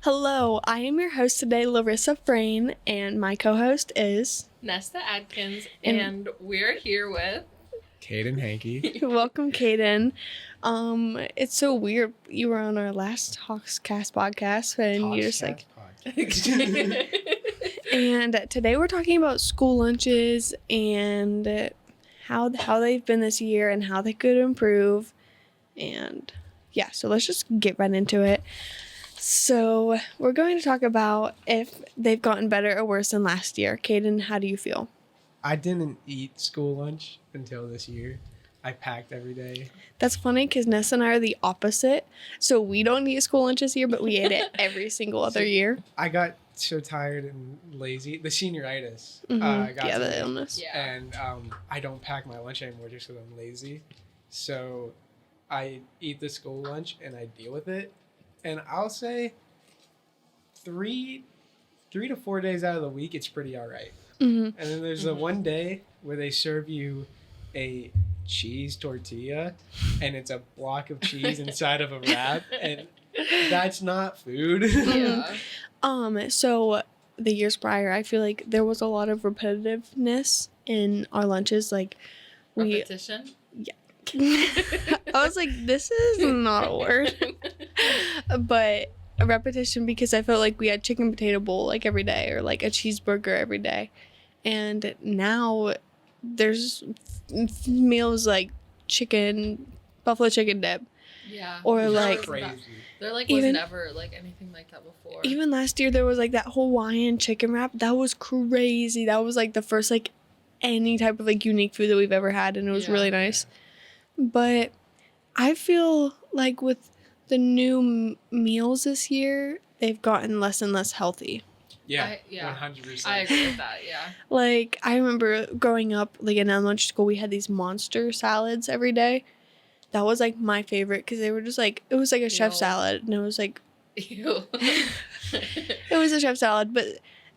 Hello, I am your host today, Larissa Frayne, and my co-host is Nesta Adkins, and we're here with Kaden Hankey. Welcome, Kaden. It's so weird. You were on our last HAWKS cast podcast, and you're just like. And today we're talking about school lunches and how they've been this year and how they could improve. And yeah, so let's just get right into it. So we're going to talk about if they've gotten better or worse than last year. Kaden, how do you feel? I didn't eat school lunch until this year. I packed every day. That's funny because Nesta and I are the opposite. So we don't eat school lunches here, but we ate it every single other year. I got so tired and lazy. The senioritis. The to me. illness. Yeah. And I don't pack my lunch anymore just because I'm lazy. So I eat the school lunch and I deal with it. And I'll say 3 to 4 days out of the week, it's pretty all right. Mm-hmm. And then there's the one day where they serve you a cheese tortilla and it's a block of cheese inside of a wrap, and that's not food. Yeah. So the years prior, I feel like there was a lot of repetitiveness in our lunches. Like Repetition? I was like, this is not a word. But a repetition, because I felt like we had chicken potato bowl like every day or like a cheeseburger every day. And now there's meals like buffalo chicken dip. Yeah. Or It's like crazy. There was even- never like anything like that before. even last year there was like that Hawaiian chicken wrap. That was crazy. That was like the first like any type of like unique food that we've ever had, and it was really nice. But I feel like with the new meals this year, they've gotten less and less healthy. Yeah, yeah. 100%. I agree with that, yeah. Like, I remember growing up, like in elementary school, we had these monster salads every day. That was like my favorite because they were just like, it was like a chef Ew. salad, and it was like, Ew. it was a chef salad, but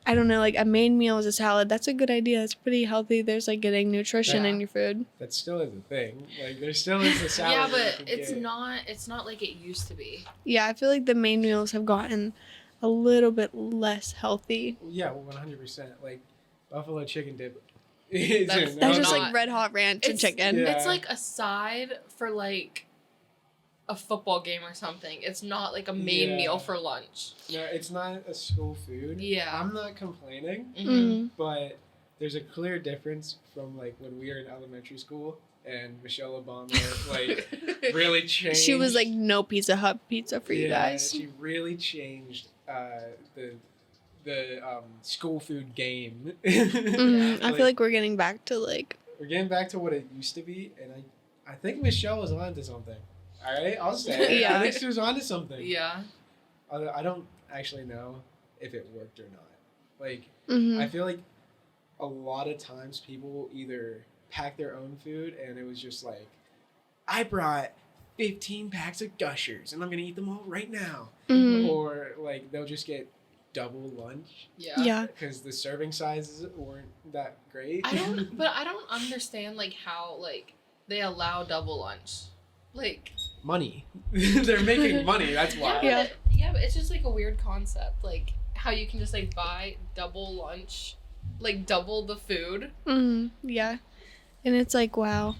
I don't know, like a main meal is a salad. That's a good idea. It's pretty healthy. There's like getting nutrition Yeah. in your food. That still is a thing. Like, there still is a salad. Yeah, that but you can it's not like it used to be. Yeah, I feel like the main meals have gotten a little bit less healthy. Yeah, 100%. Like, buffalo chicken dip. Is That's That's just not- like red hot ranch and It's- chicken. Yeah. It's like a side for like a football game or something. It's not like a main Yeah. meal for lunch. No, it's not a school food. Yeah. I'm not complaining, Mm. but there's a clear difference from like when we were in elementary school and Michelle Obama like really changed. She was like, no Pizza Hut pizza for you Yeah, guys. she really changed the school food game. I feel like we're getting back to like, we're getting back to what it used to be, and I think Michelle was onto something. All right, I'll say it. Yeah. I think she was onto something. Yeah. I don't actually know if it worked or not. Like, mhm. I feel like a lot of times people will either pack their own food, and it was just like, I brought 15 packs of Gushers, and I'm gonna eat them all right now. Mhm. Or like they'll just get double lunch Yeah. Yeah. because the serving sizes weren't that great. I don't understand like how like they allow double lunch. Like Money. They're making money. That's why. Yeah. But it's just like a weird concept. Like how you can just like buy double lunch, like double the food. Yeah. And it's like, wow,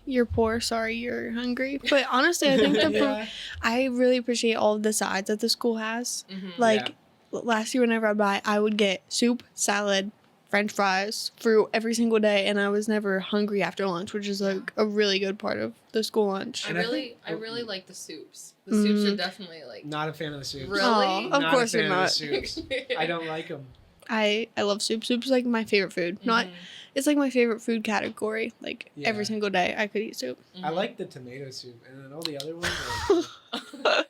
you're poor. Sorry, you're hungry. But honestly, I think Yeah. I really appreciate all of the sides that the school has. Mm-hmm. Like last year, whenever I buy, I would get soup, salad, French fries, fruit every single day, and I was never hungry after lunch, which is like a really good part of the school lunch. I And I really think- like the soups. The soups are definitely like Not a fan of the soups. Really? Aw, of Not course a fan you're of the not. soups. I don't like them. I love soup. Soup's like my favorite food. Not Mhm. It's like my favorite food cacategory. Like Yeah. every single day, I could eat soup. I Mhm. like the tomato soup, and then all the other ones. Are like,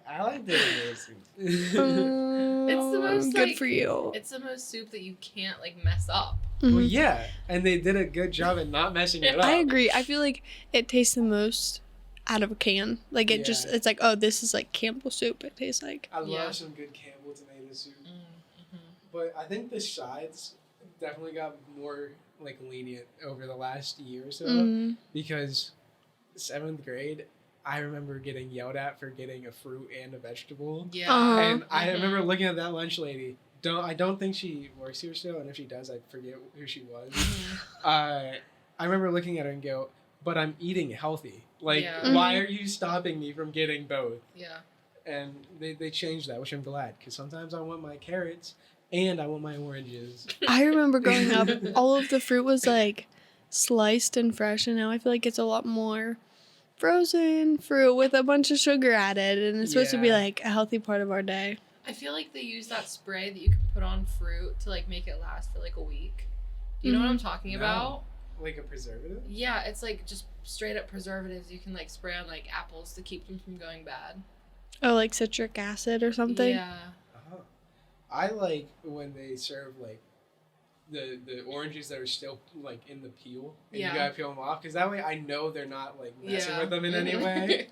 I like the tomato soup. It's the most, good like- for you. It's the most soup that you can't like mess up. Well, Mhm. yeah, and they did a good job at not messing it up. I agree. I feel like it tastes the most out of a can. Like it just, Yeah. it's like, oh, this is like Campbell soup. It tastes like. I love Yeah. some good Campbell tomato soup. Mm-hmm. But I think the sides definitely got more like lenient over the last year or so Mm. because 7th grade, I remember getting yelled at for getting a fruit and a vegetable. Yeah. And I remember looking at that lunch lady. I don't think she works here still, and if she does, I forget who she was. I remember looking at her and go, but I'm eating healthy. Like, why are you stopping me from getting both? Yeah. And they changed that, which I'm glad, because sometimes I want my carrots and I want my oranges. I remember growing up, all of the fruit was like sliced and fresh, and now I feel like it's a lot more frozen fruit with a bunch of sugar added, and it's supposed to be like a healthy part of our day. I feel like they use that spray that you can put on fruit to like make it last for like a week. Do you know what I'm talking about? Like a preservative? Yeah, it's like just straight up preservatives you can like spray on like apples to keep them from going bad. Oh, like citric acid or something? Yeah. Oh. I like when they serve like the oranges that are still like in the peel, and you gotta peel them off, because that way I know they're not like messing with them in any way.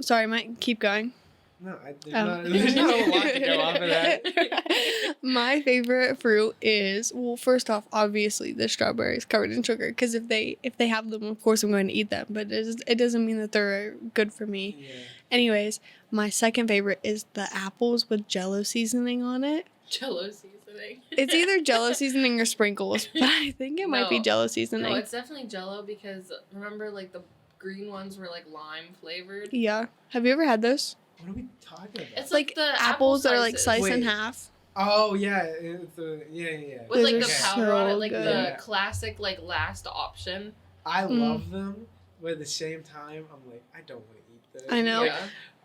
Sorry, Mike, keep going. No, there's not a lot to go off of that. My favorite fruit is, well, first off, obviously the strawberries covered in sugar, because if they have them, of course I'm going to eat them, but it doesn't mean that they're good for me. Yeah. Anyways, my second favorite is the apples with Jell-O seasoning on it. Jell-O seasoning. It's either Jell-O seasoning or sprinkles, but I think it might be Jell-O seasoning. No, it's definitely Jell-O, because remember like the green ones were like lime flavored. Yeah. Have you ever had those? What are we talking about? It's like the apples that are like slices. sliced in half. Oh yeah, yeah. With Those like are the powder on it, so like good. the classic like last option. I love them, but at the same time, I'm like, I don't want to eat this. I know. Yeah.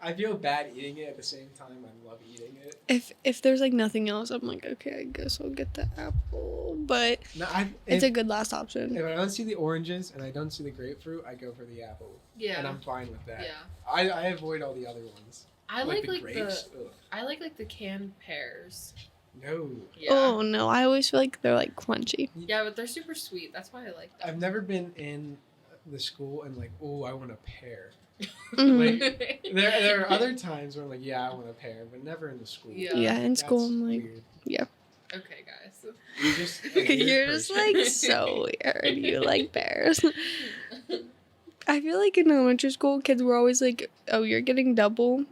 I feel bad eating it. At the same time, I love eating it. If there's like nothing else, I'm like, okay, I guess I'll get the apple. But it's a good last option. If I don't see the oranges and I don't see the grapefruit, I go for the apple. Yeah. And I'm fine with that. Yeah. I avoid all the other ones. I like the grapes. I like the canned pears. No. Yeah. Oh no, I always feel like they're like crunchy. Yeah, but they're super sweet. That's why I like them. I've never been in the school and like, oh, I want a pear. Mhm. Like, there are other times where I'm like, yeah, I want a pear, but never in the school. Yeah. In school That's I'm like, weird. yeah. Okay, guys. You're just a weird You're just person. like so weird. You like pears. I feel like in elementary school, kids were always like, oh, you're getting double?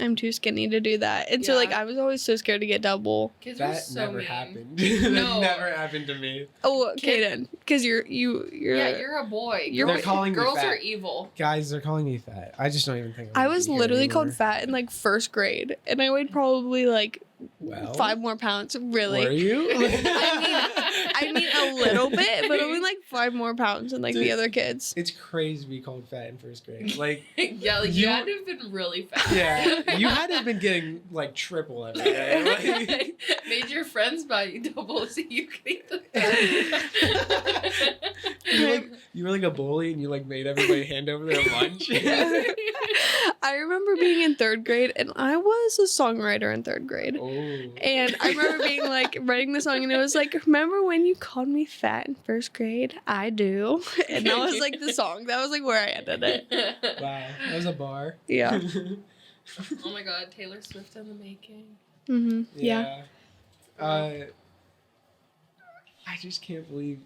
I'm too skinny to do that. And so, like, I was always so scared to get double. Kids were That so never mean. happened. No. That never happened to me. Oh, Kid- Kaden, because you're Yeah, you're a boy. They're calling me Girls fat. are evil. Guys, they're calling me fat. I just don't even think I gonna was be here literally anymore. called fat in like first grade, and I weighed probably like Well, 5 more pounds. Really? Were you? I mean a little bit, but only like 5 more pounds than like the other kids. It's crazy to be called fat in first grade. Like, Yeah, like you had to have been really fat. yeah, you had to have been getting like triple every day. Like, Made your friends buy you double so you could eat the you were like a bully and you like made everybody hand over their lunch. I remember being in 3rd grade, and I was a songwriter in 3rd grade. Oh. And I remember being like writing the song, and it was like, remember when you called me fat in 1st grade? I do. And that was like the song. That was like where I ended it. Wow, that was a bar. Yeah. Oh my god, Taylor Swift in the making. Mm-hmm. Yeah. I just can't believe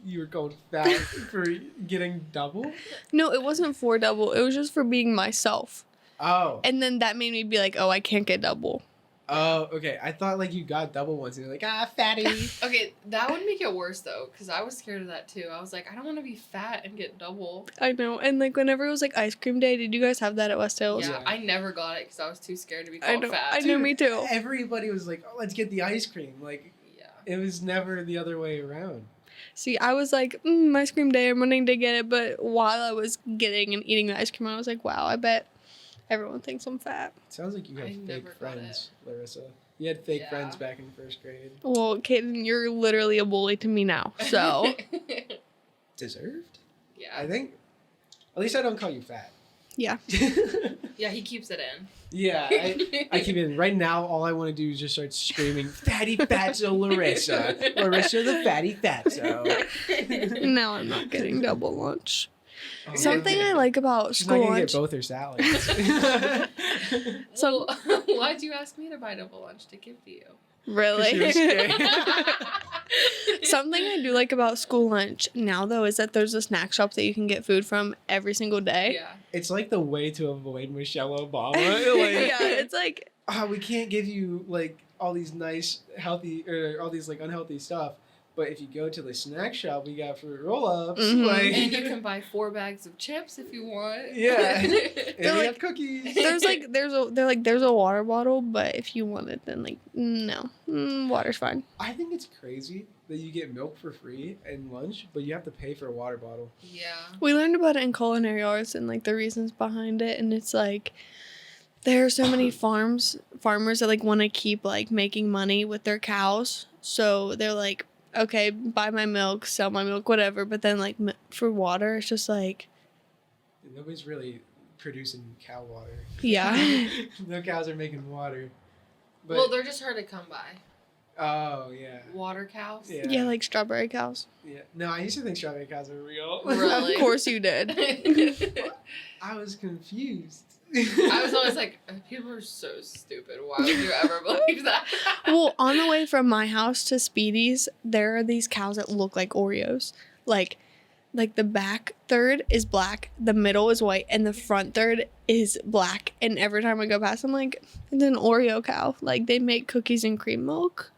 you were called fat for getting double. No, it wasn't for double. It was just for being myself. Oh. And then that made me be like, oh, I can't get double. Oh, okay. I thought like you got double once and you're like, fatty. Okay, that would make it worse though, because I was scared of that too. I was like, I don't want to be fat and get double. I know. And like whenever it was like ice cream day, did you guys have that at West Hills? Yeah, I never got it because I was too scared to be I called know. fat. I know, me too. Everybody was like, oh, let's get the ice cream. Like, Yeah. it was never the other way around. See, I was like, ice cream day, I'm running to get it. But while I was getting and eating the ice cream, I was like, wow, I bet everyone thinks I'm fat. Sounds like you I have never fake got friends, Larissa. You had fake Yeah. friends back in 1st grade. Well, Kaden, you're literally a bully to me now. So, Deserved? Yeah. I think. At least I don't call you fat. yeah. Yeah, he keeps it in. Yeah, I keep it in. Right now, all I want to do is just start screaming, Fatty Fatso Larissa. Larissa the Fatty Fatso. Now I'm not getting double lunch. Oh, Something I like about She's school not going lunch. to get both her salads. So- Well, why'd you ask me to buy double lunch to give to you? Really? She was scared. Something I do like about school lunch now, though, is that there's a snack shop that you can get food from every single day. Yeah. It's like the way to avoid Michelle Obama. Like, Yeah, it's like, we can't give you like all these nice, healthy, or all these like unhealthy stuff. But if you go to the snack shop, we got fruit roll-ups. Mhm. Like, And you can buy 4 bags of chips if you want. Yeah. and They're we like- have cookies. there's a water bottle, but if you want it, then like, no, water's fine. I think it's crazy that you get milk for free in lunch, but you have to pay for a water bottle. Yeah. We learned about it in culinary arts and like the reasons behind it, and it's like there are so many farmers that like want to keep like making money with their cows, so they're like, okay, buy my milk, sell my milk, whatever. But then like for water, it's just like, Nobody's really producing cow water. yeah. No cows are making water. But, Well, they're just hard to come by. oh, yeah. Water cows. Yeah. Yeah, like strawberry cows. Yeah. No, I used to think strawberry cows were real. Really? Of course you did. I was confused. I was always like, people are so stupid. Why would you ever believe that? Well, on the way from my house to Speedy's, there are these cows that look like Oreos. Like the back third is black, the middle is white, and the front third is black. And every time I go past, I'm like, it's an Oreo cow. Like, they make cookies and cream milk.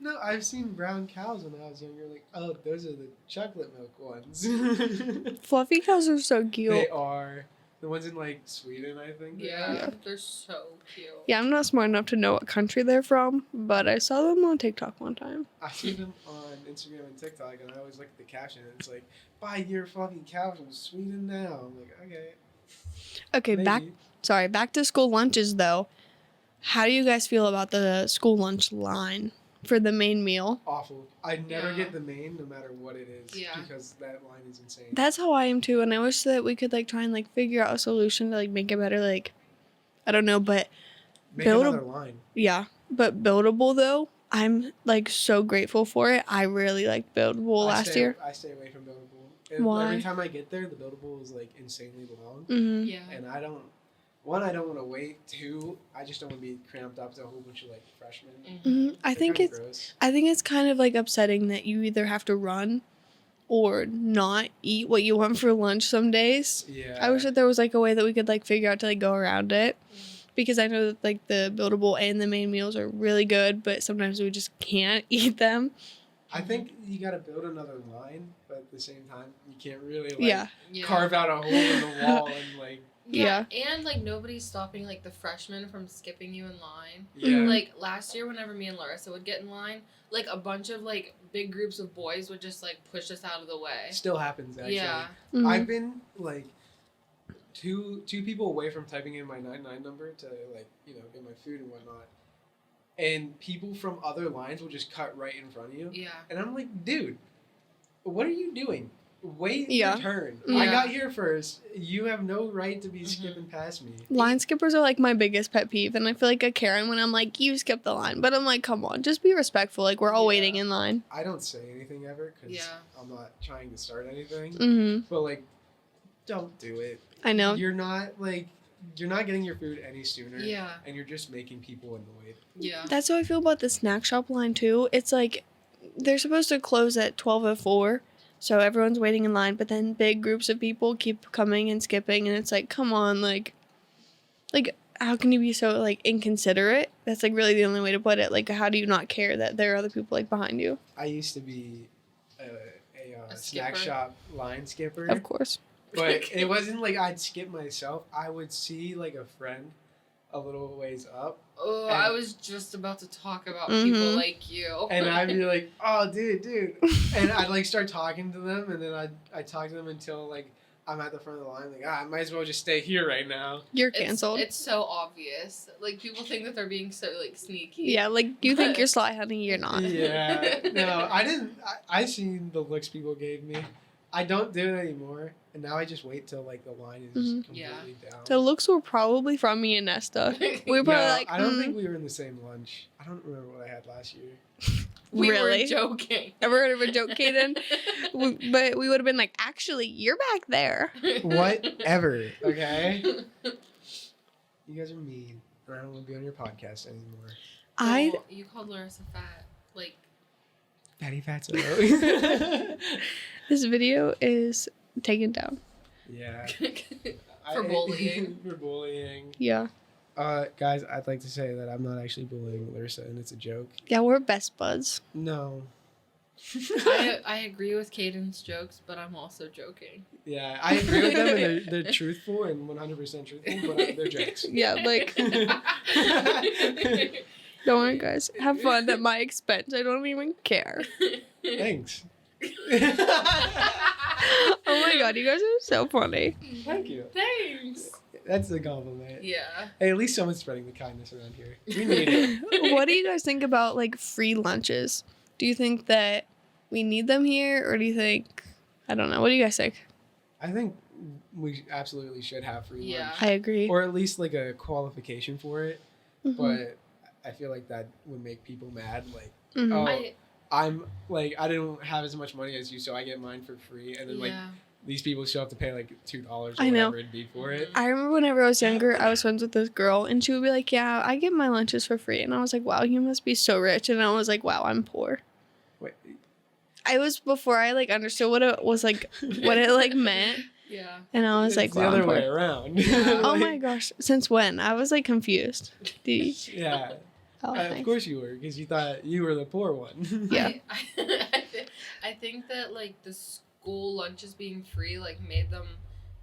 No, I've seen brown cows when I was younger. Like, oh, those are the chocolate milk ones. Fluffy cows are so cute. They are. The ones in, like, Sweden, I think. they Yeah, are. they're so cute. Yeah, I'm not smart enough to know what country they're from, but I saw them on TikTok one time. I see them on Instagram and TikTok, and I always look at the caption, and it's like, buy your fucking cow from Sweden now. I'm like, okay. Okay, maybe. back to school lunches, though. How do you guys feel about the school lunch line for the main meal? Awful. I never Yeah. get the main, no matter what it is, Yeah. because that line is insane. That's how I am too, and I wish that we could like try and like figure out a solution to like make it better. Like, I don't know, but Make build a- another line. yeah, but Buildable though, I'm like so grateful for it. I really liked Buildable last year. I stay away from Buildable. And Why? Every time I get there, the Buildable is like insanely long, Mm-hmm. Yeah. and I don't. One, I don't want to wait. Two, I just don't want to be cramped up to a whole bunch of like freshmen. Mm-hmm. I They're think kinda it's gross. kind of like upsetting that you either have to run or not eat what you want for lunch some days. Yeah. I wish that there was like a way that we could like figure out to like go around it. Because I know that like the Buildable and the main meals are really good, but sometimes we just can't eat them. I think you got to build another line, but at the same time, you can't really like Yeah. Yeah. carve out a hole in the wall and like Yeah. And like nobody's stopping like the freshmen from skipping you in line. yeah. Mhm. Like last year, whenever me and Larissa would get in line, like a bunch of like big groups of boys would just like push us out of the way. Still happens actually. Yeah. Mhm. I've been like two people away from typing in my 99 number to like get my food and whatnot, and people from other lines will just cut right in front of you, Yeah. and I'm like, dude, what are you doing? Wait Yeah. your turn. Yeah. I got here first. You have no right to be Mhm. skipping past me. Line skippers are like my biggest pet peeve, and I feel like a Karen when I'm like, you skip the line, but I'm like, come on, just be respectful. Like we're all Yeah. waiting in line. I don't say anything ever because Yeah. I'm not trying to start anything. Mm-hmm. But like, don't do it. I know. You're not getting your food any sooner. Yeah. And you're just making people annoyed. Yeah. That's how I feel about the snack shop line too. It's like they're supposed to close at 12:04, so everyone's waiting in line, but then big groups of people keep coming and skipping, and it's like, come on, like how can you be so like inconsiderate? That's like really the only way to put it. Like, how do you not care that there are other people like behind you? I used to be a snack skipper? shop line skipper. Of course. But it wasn't like I'd skip myself. I would see like a friend a little ways up, Oh, And- I was just about to talk about people Mhm. like you. and I'd be like, "Oh, dude," and I'd like start talking to them, and then I'd talk to them until like I'm at the front of the line. Like, I might as well just stay here right now. You're It's- canceled. It's so obvious. Like people think that they're being so like sneaky. Yeah, like you think you're sly, honey. You're not. Yeah, no, I didn't. I seen the looks people gave me. I don't do it anymore, and now I just wait till like the line is Mhm. completely down. The looks were probably from me and Nesta. We were probably Yeah, like, I don't think we were in the same lunch. I don't remember what I had last year. We really? were joking. Ever heard of a joke, Kaden? But we would have been like, actually, you're back there. Whatever, okay? You guys are mean. and I don't want to be on your podcast anymore. Well, you called Larissa fat. Like, Fatty fatso. This video is taken down. Yeah. for bullying. For bullying. Yeah. Guys, I'd like to say that I'm not actually bullying Larissa, and it's a joke. Yeah, we're best buds. No. I agree with Kaden's jokes, but I'm also joking. Yeah, I agree with them, and they're truthful and 100% truthful, but they're jokes. Yeah, like, don't worry, guys. Have fun at my expense. I don't even care. Thanks. Oh my god, you guys are so funny. Thank you. Thanks. That's a compliment. Yeah. Hey, at least someone's spreading the kindness around here. We need it. What do you guys think about, like, free lunches? Do you think that we need them here, or do you think, I don't know, what do you guys think? I think we absolutely should have free Yeah. lunch. I agree. Or at least, like, a qualification for it. Mhm. But I feel like that would make people mad. Like, Mhm. oh, I'm, like, I didn't have as much money as you, so I get mine for free. And then, like, these people still have to pay, like, $2 or I know. whatever it'd be for it. I remember whenever I was younger, I was friends with this girl, and she would be like, yeah, I get my lunches for free. And I was like, wow, you must be so rich. And I was like, wow, I'm poor. Wait. I was, before I, like, understood what it was, like, what it, like, meant. Yeah. And I was It's like, the wow, other I'm way poor. around. Yeah. Oh Like, my gosh, since when? I was, like, confused. Yeah. Oh, Of thanks. course you were, because you thought you were the poor one. Yeah. I think that, like, the school lunches being free, like, made them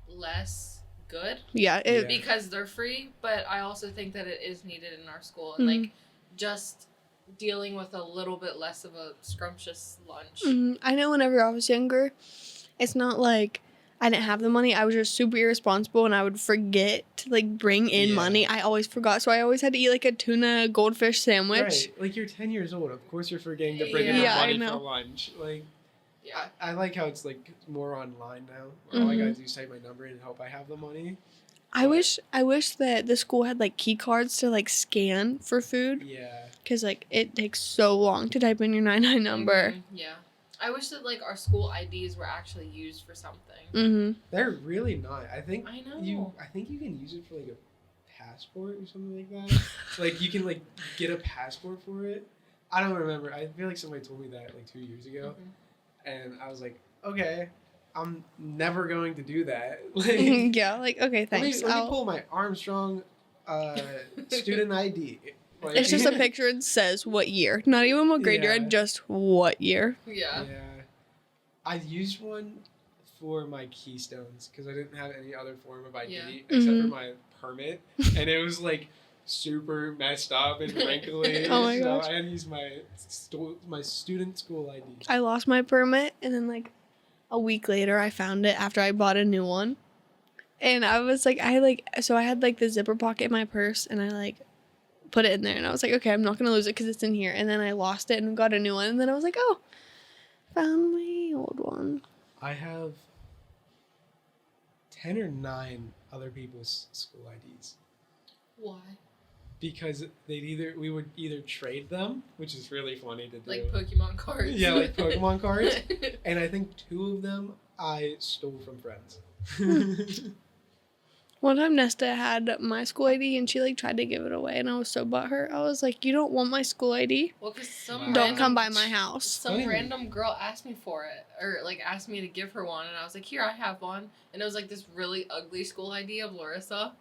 less good Yeah, Yeah. because they're free, but I also think that it is needed in our school, and, like, just dealing with a little bit less of a scrumptious lunch. I know whenever I was younger, it's not like I didn't have the money. I was just super irresponsible, and I would forget to, like, bring in Yeah. money. I always forgot, so I always had to eat, like, a tuna goldfish sandwich. Right. Like, you're 10 years old. Of course you're forgetting to bring in Yeah, the I money know. for lunch. Like, Yeah. I like how it's, like, more online now. All I Mhm. gotta do is type my number in and hope I have the money. I wish that the school had, like, key cards to, like, scan for food, Yeah. because, like, it takes so long to type in your 99 number. Yeah. I wish that, like, our school IDs were actually used for something. Mm-hmm. They're really not. I think I know. I think you can use it for, like, a passport or something like that. Like, you can, like, get a passport for it. I don't remember. I feel like somebody told me that, like, 2 years ago. And I was like, okay, I'm never going to do that. Like, Yeah, like, okay, thanks. Let me pull my Armstrong student ID. Like, It's just a picture and says what year. Not even what grade you're Yeah. in, just what year. Yeah. Yeah. I used one for my Keystones because I didn't have any other form of ID Yeah. except Mhm. for my permit. And it was like super messed up and wrinkly. Oh my so gosh. I had to use my student school ID. I lost my permit, and then, like, a week later, I found it after I bought a new one. And I was like, so I had, like, the zipper pocket in my purse, and I, like, put it in there, and I was like, okay, I'm not gonna lose it because it's in here. And then I lost it and got a new one, and then I was like, oh, found my old one. I have 10 or 9 other people's school IDs. Why? Because we would either trade them, which is really funny to do. Like Pokemon cards. Yeah, like Pokemon cards. And I think 2 of them I stole from friends. One time Nesta had my school ID, and she, like, tried to give it away, and I was so butthurt. I was like, you don't want my school ID? Well, because Wow. Don't come by my house. Some Funny. random girl asked me for it, or, like, asked me to give her one, and I was like, here, I have one. And it was, like, this really ugly school ID of Larissa.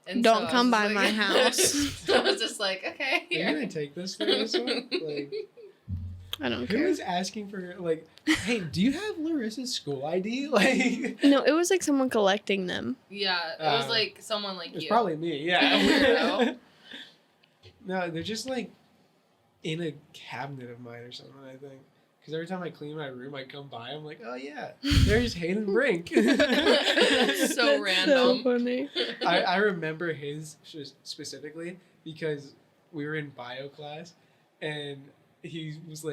And Don't so I come was by just my like- house. So I was just like, okay, Are you here. gonna take this to this one? Like, I don't who care. is asking for, like, hey, do you have Larissa's school ID? Like, No, it was, like, someone collecting them. Yeah, it was, like, someone like it's you. probably me, yeah. Weirdo. No, they're just, like, in a cabinet of mine or something, I think. Because every time I clean my room, I come by, I'm like, oh, yeah, there's Hayden Brink. That's so random. So funny. I remember his specifically because we were in bio class and he was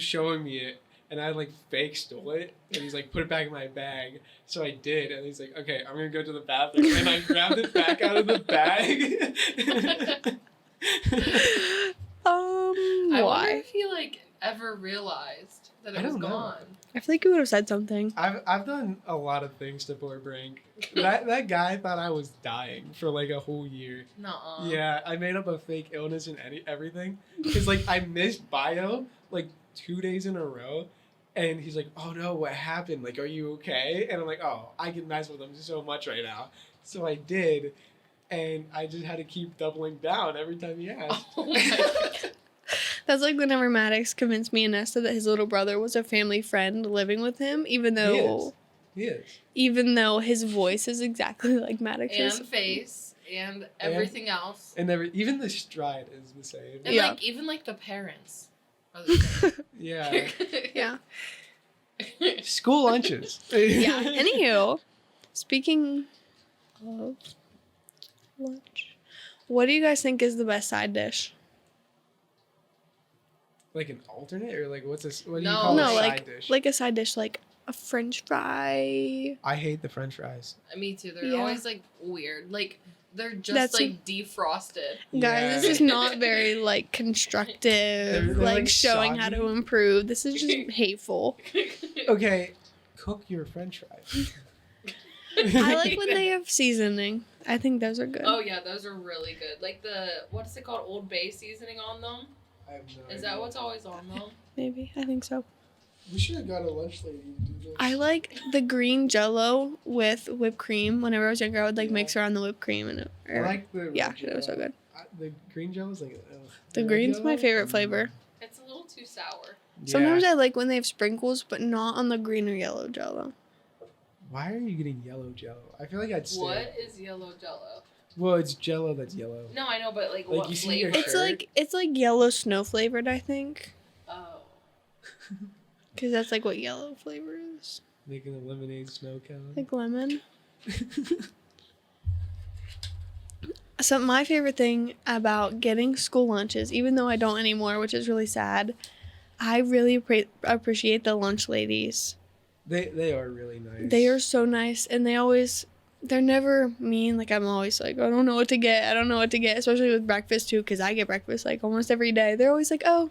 showing me it and I like fake stole it and he's like, put it back in my bag. So I did and he's like, okay, I'm gonna go to the bathroom and I grabbed it back out of the bag. I wonder Why? if he, like, ever realized that I it was don't know. gone. I feel like you would have said something. I've done a lot of things to poor Brink. That guy thought I was dying for like a whole year. Nuh-uh. Yeah, I made up a fake illness and everything. Because like I missed bio like 2 days in a row. And he's like, oh no, what happened? Like, are you okay? And I'm like, oh, I can mess with him so much right now. So I did. And I just had to keep doubling down every time he asked. Oh my God. That's like whenever Maddox convinced me and Nesta that his little brother was a family friend living with him, even though He is. even though his voice is exactly like Maddox's. And face and everything else. And even the stride is the same. And Yeah. like even like the parents are the same. Yeah. Yeah. School lunches. Yeah. Anywho, speaking of lunch, what do you guys think is the best side dish? Like an alternate or like what's this? What do No. you call No, a like side dish? like a side dish, like a French fry. I hate the French fries. Me too. They're Yeah. always like weird. Like they're just That's like defrosted. Guys, this is not very like constructive, They're, like like, showing how to soggy. improve. This is just hateful. Okay, cook your French fries. I like when they have seasoning. I think those are good. Oh yeah, those are really good. Like the what's it called? Old Bay seasoning on them. I have no Is idea. that what's always on them? Maybe. I think so. We should have got a lunch lady to do this. I like the green Jello with whipped cream. Whenever I was younger, I would like Yeah. mix around the whipped cream and I like the yeah, red it was so Jell-O. good. The green Jell is like The red green's my Jell-O? favorite flavor. It's a little too sour. Sometimes Yeah. I like when they have sprinkles, but not on the green or yellow Jello. Why are you getting yellow Jello? I feel like I'd stay. What is yellow Jello? Well, it's Jello that's yellow. No, I know, but like Like, what you see your flavor? It's like yellow snow flavored, I think, Oh. because that's like what yellow flavor is, Making a lemonade snow cone. like lemon. So my favorite thing about getting school lunches, even though I don't anymore, which is really sad, I really appreciate the lunch ladies. They are really nice. They are so nice, and they're never mean. Like, I'm always like, I don't know what to get. I don't know what to get, especially with breakfast too, because I get breakfast like almost every day. They're always like, oh,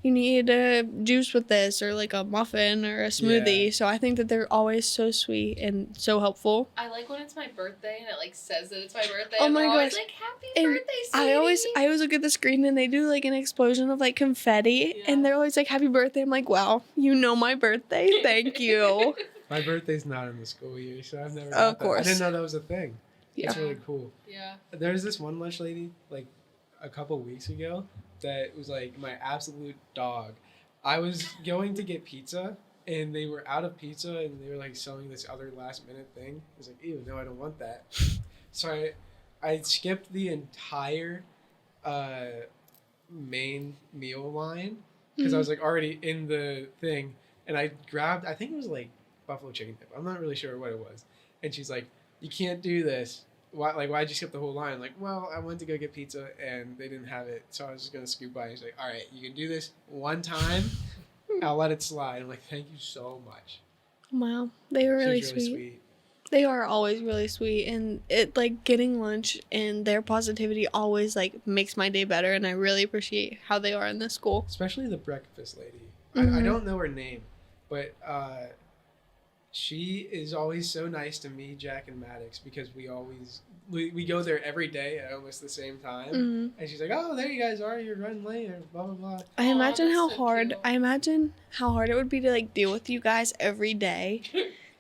you need a juice with this, or like a muffin or a smoothie. Yeah. So I think that they're always so sweet and so helpful. I like when it's my birthday and it like says that it's my birthday. Oh and my they're always gosh. like happy And birthday, sweetie. I always look at the screen and they do like an explosion of like confetti, Yeah. and they're always like, happy birthday. I'm like, wow, you know my birthday. Thank you. My birthday's not in the school year, so I've never. Of got that. course. I didn't know that was a thing. That's Yeah. really cool. Yeah. There's this one lunch lady like a couple weeks ago that was like my absolute dog. I was going to get pizza and they were out of pizza and they were like selling this other last minute thing. I was like, ew, no, I don't want that. So I skipped the entire main meal line because I was like already in the thing, and I grabbed, I think it was like buffalo chicken dip. I'm not really sure what it was. And she's like, you can't do this. Why'd you skip the whole line? Like, well, I went to go get pizza and they didn't have it, so I was just gonna scoop by. And she's like, all right, you can do this one time. I'll let it slide. I'm like, thank you so much. Wow, they were really, She's sweet. They are always really sweet, and it like getting lunch and their positivity always like makes my day better, and I really appreciate how they are in this school. Especially the breakfast lady. I Mhm. don't know her name, but she is always so nice to me, Jack, and Maddox, because we go there every day at almost the same time. Mhm. And she's like, oh, there you guys are. You're running late or blah, blah, blah. I Aw, imagine that's how so hard cute. I imagine how hard it would be to like deal with you guys every day.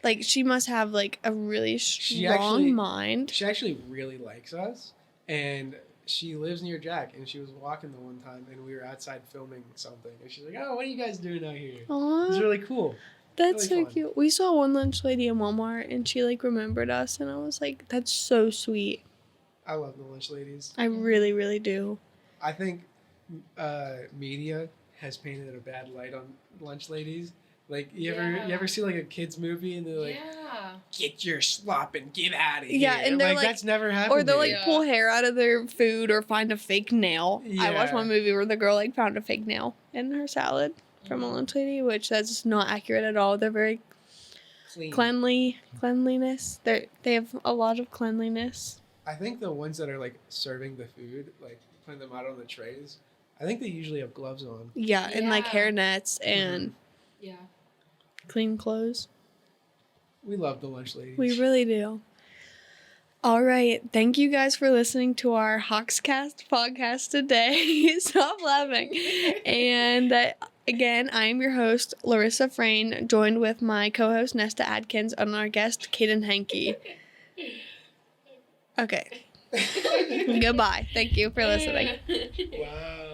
Like, she must have like a really strong actually- mind. She actually really likes us. And she lives near Jack. And she was walking the one time and we were outside filming something. And she's like, oh, what are you guys doing out here? It's Aw, really cool. that's really so fun. cute. We saw one lunch lady in Walmart, and she like remembered us, and I was like, that's so sweet. I love the lunch ladies. I really, really do. I think media has painted a bad light on lunch ladies. Like, you Yeah. ever see like a kids movie and they're like, Yeah. get your slop and get out of here. Yeah, and they're like- that's never happened. Or they'll like here. Yeah. pull hair out of their food or find a fake nail. I watched Yeah. one movie where the girl like found a fake nail in her salad from Mm-hmm. a lunch lady, which that's not accurate at all. They're very cleanliness. They have a lot of cleanliness. I think the ones that are like serving the food, like putting them out on the trays, I think they usually have gloves on. Yeah, and like Yeah. hair nets and Yeah. Clean clothes. We love the lunch ladies. We really do. All right. Thank you guys for listening to our HAWKS podcast today. Stop laughing. And again, I am your host, Larissa Frayne, joined with my co-host, Nesta Adkins, and our guest, Kaden Henke. Okay. Goodbye. Thank you for listening. Wow.